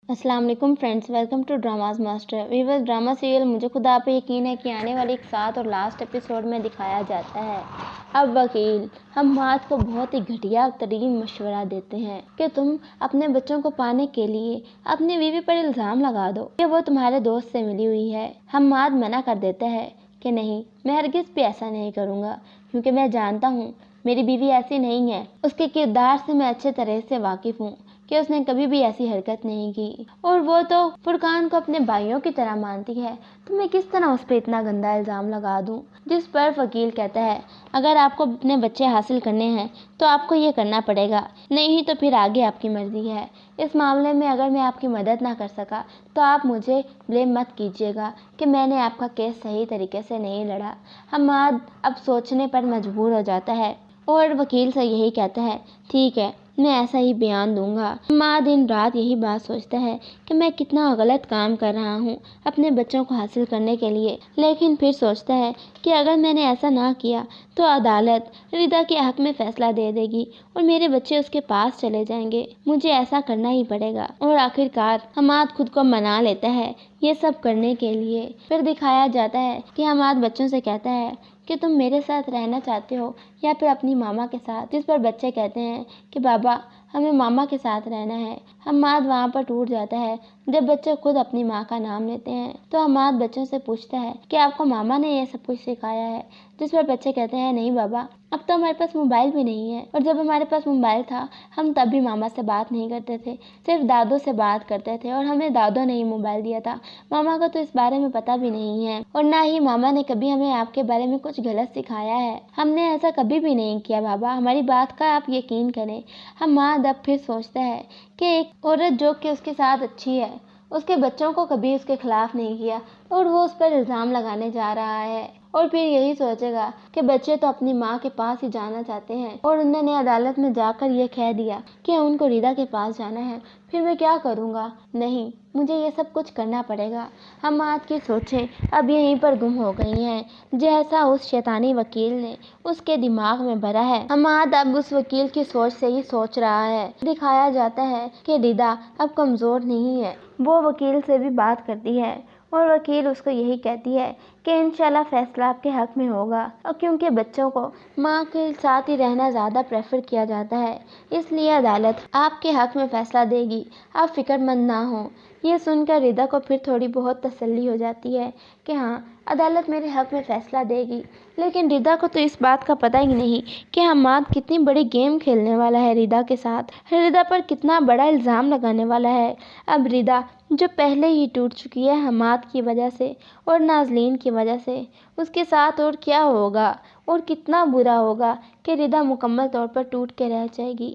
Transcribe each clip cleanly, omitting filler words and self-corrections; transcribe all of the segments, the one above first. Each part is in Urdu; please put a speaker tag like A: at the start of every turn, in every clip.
A: السلام علیکم friends, welcome to dramas master viewers. Drama serial مجھے خدا پہ یقین ہے کہ آنے والے 7 اور لاسٹ ایپیسوڈ میں دکھایا جاتا ہے۔ اب وکیل حماد کو بہت ہی گھٹیا ترین مشورہ دیتے ہیں کہ تم اپنے بچوں کو پانے کے لیے اپنی بیوی پر الزام لگا دو کہ وہ تمہارے دوست سے ملی ہوئی ہے۔ حماد منع کر دیتا ہے کہ نہیں، میں ہرگز بھی ایسا نہیں کروں گا، کیونکہ میں جانتا ہوں میری بیوی ایسی نہیں ہے۔ اس کے کردار سے میں اچھے طرح سے واقف ہوں کہ اس نے کبھی بھی ایسی حرکت نہیں کی، اور وہ تو فرقان کو اپنے بھائیوں کی طرح مانتی ہے، تو میں کس طرح اس پہ اتنا گندا الزام لگا دوں۔ جس پر وکیل کہتا ہے اگر آپ کو اپنے بچے حاصل کرنے ہیں تو آپ کو یہ کرنا پڑے گا، نہیں تو پھر آگے آپ کی مرضی ہے۔ اس معاملے میں اگر میں آپ کی مدد نہ کر سکا تو آپ مجھے بلیم مت کیجیے گا کہ میں نے آپ کا کیس صحیح طریقے سے نہیں لڑا۔ حماد اب سوچنے پر مجبور ہو جاتا ہے اور وکیل سے یہی کہتا ہے ٹھیک ہے، میں ایسا ہی بیان دوں گا۔ حماد دن رات یہی بات سوچتا ہے کہ میں کتنا غلط کام کر رہا ہوں اپنے بچوں کو حاصل کرنے کے لیے، لیکن پھر سوچتا ہے کہ اگر میں نے ایسا نہ کیا تو عدالت ردا کے حق میں فیصلہ دے دے گی اور میرے بچے اس کے پاس چلے جائیں گے، مجھے ایسا کرنا ہی پڑے گا۔ اور آخرکار حماد خود کو منا لیتا ہے یہ سب کرنے کے لیے۔ پھر دکھایا جاتا ہے کہ حماد بچوں سے کہتا ہے کہ تم میرے ساتھ رہنا چاہتے ہو یا پھر اپنی ماما کے ساتھ، جس پر بچے کہتے ہیں کہ بابا ہمیں ماما کے ساتھ رہنا ہے۔ حماد وہاں پر ٹوٹ جاتا ہے جب بچے خود اپنی ماں کا نام لیتے ہیں، تو حماد بچوں سے پوچھتا ہے کہ آپ کو ماما نے یہ سب کچھ سکھایا ہے، جس پر بچے کہتے ہیں نہیں بابا، اب تو ہمارے پاس موبائل بھی نہیں ہے، اور جب ہمارے پاس موبائل تھا ہم تب بھی ماما سے بات نہیں کرتے تھے، صرف دادو سے بات کرتے تھے، اور ہمیں دادو نے ہی موبائل دیا تھا، ماما کو تو اس بارے میں پتہ بھی نہیں ہے، اور نہ ہی ماما نے کبھی ہمیں آپ کے بارے میں کچھ غلط سکھایا ہے، ہم نے ایسا کبھی بھی نہیں کیا بابا، ہماری بات کا آپ یقین کریں۔ حماد اب پھر سوچتا ہے کہ ایک عورت جو کہ اس کے ساتھ اچھی ہے، اس کے بچوں کو کبھی اس کے خلاف نہیں کیا، اور وہ اس پر الزام لگانے جا رہا ہے، اور پھر یہی سوچے گا کہ بچے تو اپنی ماں کے پاس ہی جانا چاہتے ہیں، اور انہوں نے عدالت میں جا کر یہ کہہ دیا کہ ان کو ردا کے پاس جانا ہے، پھر میں کیا کروں گا؟ نہیں، مجھے یہ سب کچھ کرنا پڑے گا۔ حماد کی سوچیں اب یہیں پر گم ہو گئی ہیں، جیسا اس شیطانی وکیل نے اس کے دماغ میں بھرا ہے۔ حماد اب اس وکیل کی سوچ سے ہی سوچ رہا ہے۔ دکھایا جاتا ہے کہ ردا اب کمزور نہیں ہے، وہ وکیل سے بھی بات کرتی ہے، اور وکیل اس کو یہی کہتی ہے کہ انشاءاللہ فیصلہ آپ کے حق میں ہوگا، اور کیونکہ بچوں کو ماں کے ساتھ ہی رہنا زیادہ پریفر کیا جاتا ہے، اس لیے عدالت آپ کے حق میں فیصلہ دے گی، آپ فکر مند نہ ہوں۔ یہ سن کر ردا کو پھر تھوڑی بہت تسلی ہو جاتی ہے کہ ہاں، عدالت میرے حق میں فیصلہ دے گی، لیکن ردا کو تو اس بات کا پتہ ہی نہیں کہ حماد کتنی بڑی گیم کھیلنے والا ہے ردا کے ساتھ، ردا پر کتنا بڑا الزام لگانے والا ہے۔ اب ردا جو پہلے ہی ٹوٹ چکی ہے حماد کی وجہ سے اور نازلین کی وجہ سے، اس کے ساتھ اور کیا ہوگا اور کتنا برا ہوگا کہ ردا مکمل طور پر ٹوٹ کے رہ جائے گی۔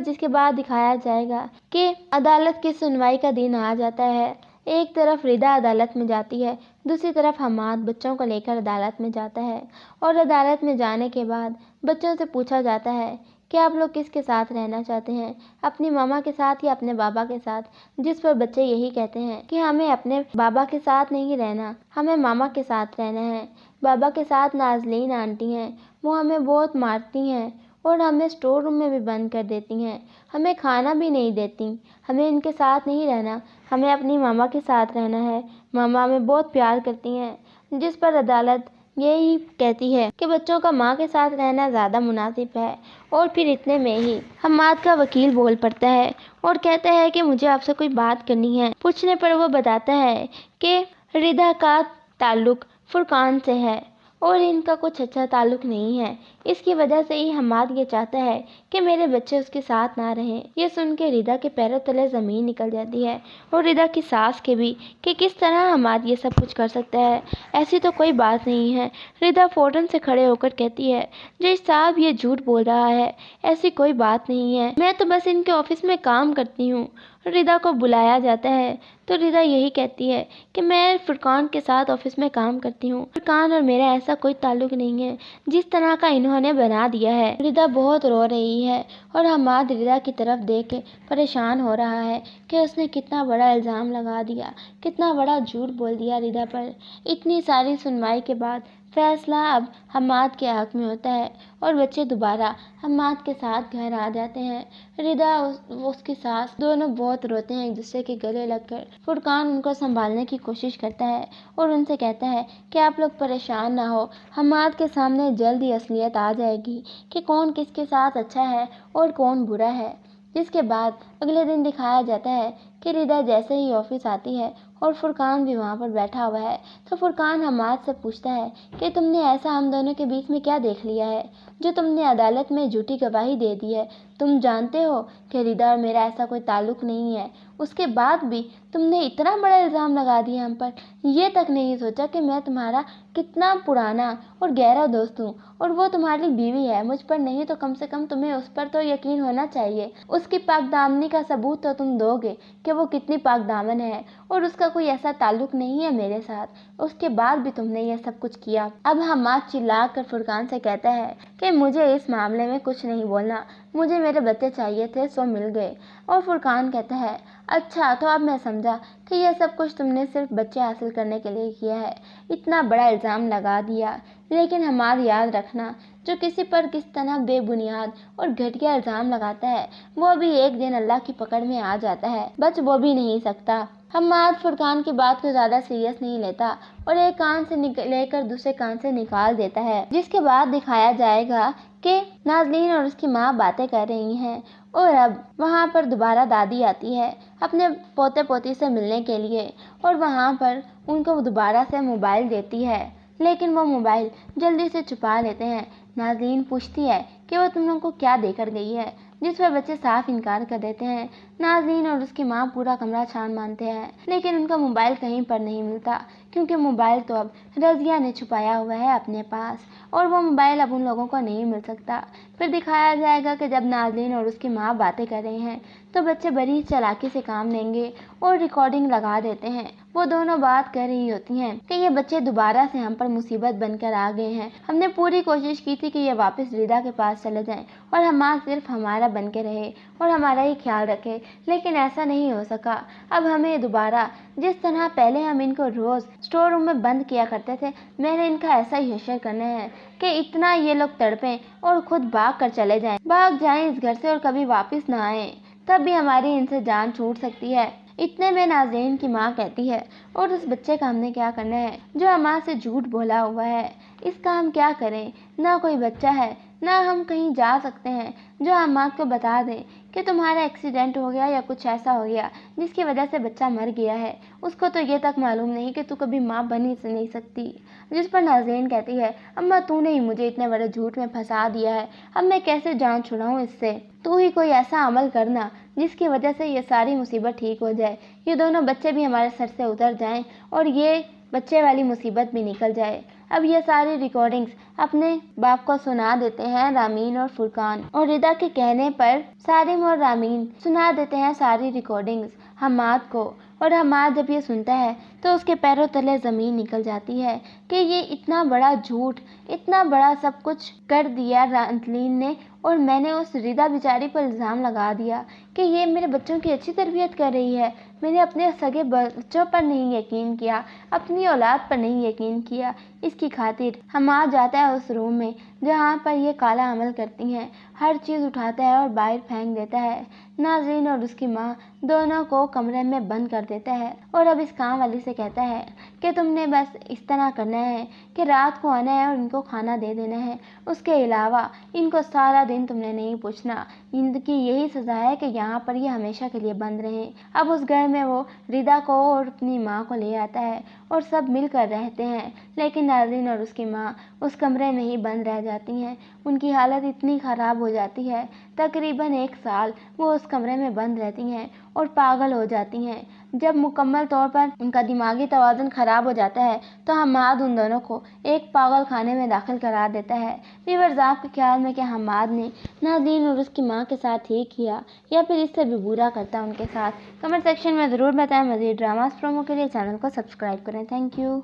A: جس کے بعد دکھایا جائے گا کہ عدالت کی سنوائی کا دن آ جاتا ہے، ایک طرف ردا عدالت میں جاتی ہے، دوسری طرف حماد بچوں کو لے کر عدالت میں جاتا ہے، اور عدالت میں جانے کے بعد بچوں سے پوچھا جاتا ہے کہ آپ لوگ کس کے ساتھ رہنا چاہتے ہیں، اپنی ماما کے ساتھ یا اپنے بابا کے ساتھ، جس پر بچے یہی کہتے ہیں کہ ہمیں اپنے بابا کے ساتھ نہیں رہنا، ہمیں ماما کے ساتھ رہنا ہے۔ بابا کے ساتھ نازلین آنٹی ہیں، وہ ہمیں بہت مارتی ہیں اور ہمیں اسٹور روم میں بھی بند کر دیتی ہیں، ہمیں کھانا بھی نہیں دیتی، ہمیں ان کے ساتھ نہیں رہنا، ہمیں اپنی ماما کے ساتھ رہنا ہے، ماما ہمیں بہت پیار کرتی ہیں۔ جس پر عدالت یہی کہتی ہے کہ بچوں کا ماں کے ساتھ رہنا زیادہ مناسب ہے، اور پھر اتنے میں ہی حماد کا وکیل بول پڑتا ہے اور کہتا ہے کہ مجھے آپ سے کوئی بات کرنی ہے۔ پوچھنے پر وہ بتاتا ہے کہ ردا کا تعلق فرقان سے ہے اور ان کا کچھ اچھا تعلق نہیں ہے، اس کی وجہ سے ہی حماد یہ چاہتا ہے کہ میرے بچے اس کے ساتھ نہ رہیں۔ یہ سن کے ردا کے پیروں تلے زمین نکل جاتی ہے، اور ردا کی ساس کے بھی، کہ کس طرح حماد یہ سب کچھ کر سکتا ہے، ایسی تو کوئی بات نہیں ہے۔ ردا فوراً سے کھڑے ہو کر کہتی ہے جج صاحب یہ جھوٹ بول رہا ہے، ایسی کوئی بات نہیں ہے، میں تو بس ان کے آفس میں کام کرتی ہوں۔ ردا کو بلایا جاتا ہے تو ردا یہی کہتی ہے کہ میں فرقان کے ساتھ آفس میں کام کرتی ہوں، فرقان اور میرا ایسا کوئی تعلق نہیں ہے جس طرح کا انہوں نے بنا دیا ہے۔ ردا بہت رو رہی ہے اور حماد ردا کی طرف دیکھ کے پریشان ہو رہا ہے کہ اس نے کتنا بڑا الزام لگا دیا، کتنا بڑا جھوٹ بول دیا ردا پر۔ اتنی ساری سنوائی کے بعد فیصلہ اب حماد کے حق میں ہوتا ہے اور بچے دوبارہ حماد کے ساتھ گھر آ جاتے ہیں۔ ردا اس کی ساس دونوں بہت روتے ہیں ایک دوسرے کے گلے لگ کر۔ فرقان ان کو سنبھالنے کی کوشش کرتا ہے اور ان سے کہتا ہے کہ آپ لوگ پریشان نہ ہو، حماد کے سامنے جلد ہی اصلیت آ جائے گی کہ کون کس کے ساتھ اچھا ہے اور کون برا ہے۔ جس کے بعد اگلے دن دکھایا جاتا ہے کہ ردا جیسے ہی آفس آتی ہے اور فرقان بھی وہاں پر بیٹھا ہوا ہے تو فرقان حماد سے پوچھتا ہے کہ تم نے ایسا ہم دونوں کے بیچ میں کیا دیکھ لیا ہے جو تم نے عدالت میں جھوٹی گواہی دے دی ہے؟ تم جانتے ہو کہ ردا اور میرا ایسا کوئی تعلق نہیں ہے، اس کے بعد بھی تم نے اتنا بڑا الزام لگا دیا ہم پر۔ یہ تک نہیں سوچا کہ میں تمہارا کتنا پرانا اور گہرا دوست ہوں اور وہ تمہاری بیوی ہے، مجھ پر نہیں تو کم سے کم تمہیں اس پر تو یقین ہونا چاہیے۔ اس کی پاک دامنی کا ثبوت تو تم دو گے کہ وہ کتنی پاک دامن ہے اور اس کا کوئی ایسا تعلق نہیں ہے میرے ساتھ، اس کے بعد بھی تم نے یہ سب کچھ کیا۔ اب حماد چلا کر فرقان سے کہتا ہے کہ مجھے اس معاملے میں کچھ نہیں بولنا، مجھے میرے بچے چاہیے تھے سو مل گئے۔ اور فرقان کہتا ہے اچھا تو اب میں سمجھا کہ یہ سب کچھ تم نے صرف بچے حاصل کرنے کے لیے کیا ہے، اتنا بڑا الزام لگا دیا۔ لیکن حماد یاد رکھنا، جو کسی پر کس طرح بے بنیاد اور گھٹیا الزام لگاتا ہے وہ بھی ایک دن اللہ کی پکڑ میں آ جاتا ہے، بچ وہ بھی نہیں سکتا۔ حماد فرقان کی بات کو زیادہ سیریس نہیں لیتا اور ایک کان سے لے کر دوسرے کان سے نکال دیتا ہے۔ جس کے بعد دکھایا جائے گا کہ نازلین اور اس کی ماں باتیں کر رہی ہیں اور اب وہاں پر دوبارہ دادی آتی ہے اپنے پوتے پوتی سے ملنے کے لیے اور وہاں پر ان کو دوبارہ سے موبائل دیتی ہے، لیکن وہ موبائل جلدی سے چھپا لیتے ہیں۔ نازلین پوچھتی ہے کہ وہ تم لوگوں کو کیا دے کر گئی ہے، جس پر بچے صاف انکار کر دیتے ہیں۔ نازلین اور اس کی ماں پورا کمرہ چھان مانتے ہیں لیکن ان کا موبائل کہیں پر نہیں ملتا کیونکہ موبائل تو اب رضیہ نے چھپایا ہوا ہے اپنے پاس اور وہ موبائل اب ان لوگوں کو نہیں مل سکتا۔ پھر دکھایا جائے گا کہ جب نازلین اور اس کی ماں باتیں کر رہے ہیں تو بچے بڑی چالاکی سے کام لیں گے اور ریکارڈنگ لگا دیتے ہیں۔ وہ دونوں بات کر رہی ہوتی ہیں کہ یہ بچے دوبارہ سے ہم پر مصیبت بن کر آ گئے ہیں، ہم نے پوری کوشش کی تھی کہ یہ واپس ردا کے پاس چلے جائیں اور حماد صرف ہمارا بن کے رہے اور ہمارا ہی خیال رکھے، لیکن ایسا نہیں ہو سکا۔ اب ہمیں دوبارہ جس طرح پہلے ہم ان کو روز اسٹور روم میں بند کیا کرتے تھے، میں نے ان کا ایسا ہی حشر کرنا ہے کہ اتنا یہ لوگ تڑپیں اور خود بھاگ کر چلے جائیں، بھاگ جائیں اس گھر سے اور کبھی واپس نہ آئیں، تب بھی ہماری ان سے جان چھوٹ سکتی ہے۔ اتنے میں نازلین کی ماں کہتی ہے اور اس بچے کا ہم نے کیا کرنا ہے جو ہمارے سے جھوٹ بولا ہوا ہے، اس کا ہم کیا کریں؟ نہ کوئی بچہ ہے نہ ہم کہیں جا سکتے ہیں جو حماد کو بتا دیں کہ تمہارا ایکسیڈنٹ ہو گیا یا کچھ ایسا ہو گیا جس کی وجہ سے بچہ مر گیا ہے، اس کو تو یہ تک معلوم نہیں کہ تو کبھی ماں بن ہی نہیں سکتی۔ جس پر نازلین کہتی ہے اماں تو نے ہی مجھے اتنے بڑے جھوٹ میں پھنسا دیا ہے، اب میں کیسے جان چھڑاؤں اس سے؟ تو ہی کوئی ایسا عمل کرنا جس کی وجہ سے یہ ساری مصیبت ٹھیک ہو جائے، یہ دونوں بچے بھی ہمارے سر سے اتر جائیں اور یہ بچے والی مصیبت بھی نکل جائے۔ اب یہ ساری ریکارڈنگز اپنے باپ کو سنا دیتے ہیں رامین اور فرقان، اور ردا کے کہنے پر سارم اور رامین سنا دیتے ہیں ساری ریکارڈنگز حماد کو، اور حماد جب یہ سنتا ہے تو اس کے پیروں تلے زمین نکل جاتی ہے کہ یہ اتنا بڑا جھوٹ، اتنا بڑا سب کچھ کر دیا نازلین نے، اور میں نے اس ردا بیچاری پر الزام لگا دیا کہ یہ میرے بچوں کی اچھی تربیت کر رہی ہے، میں نے اپنے سگے بچوں پر نہیں یقین کیا، اپنی اولاد پر نہیں یقین کیا۔ اس کی خاطر حماد جاتا ہے اس روم میں جہاں پر یہ کالا عمل کرتی ہیں، ہر چیز اٹھاتا ہے اور باہر پھینک دیتا ہے۔ نازلین اور اس کی ماں دونوں کو کمرے میں بند کر دیتا ہے اور اب اس کام والی سے کہتا ہے کہ تم نے بس اس طرح کرنا ہے کہ رات کو آنا ہے اور ان کو کھانا دے دینا ہے، اس کے علاوہ ان کو سارا دن تم نے نہیں پوچھنا، ان کی یہی سزا ہے کہ یہاں پر یہ ہمیشہ کے لیے بند رہیں۔ اب اس گھر میں وہ ردا کو اور اپنی ماں کو لے آتا ہے اور سب مل کر رہتے ہیں، لیکن نازلین اور اس کی ماں اس کمرے میں ہی بند رہ جاتی ہیں۔ ان کی حالت اتنی خراب ہو جاتی ہے، تقریباً 1 سال وہ اس کمرے میں بند رہتی ہیں اور پاگل ہو جاتی ہیں۔ جب مکمل طور پر ان کا دماغی توازن خراب ہو جاتا ہے تو حماد ان دونوں کو ایک پاگل خانے میں داخل کرا دیتا ہے۔ ویورز آپ کے خیال میں کیا حماد نے نازلین اور اس کی ماں کے ساتھ ٹھیک کیا یا پھر اس سے بھی برا کرتا ان کے ساتھ؟ کمنٹ سیکشن میں ضرور بتائیں۔ مزید ڈراماز پرومو کے لیے چینل کو سبسکرائب کریں۔ Thank you.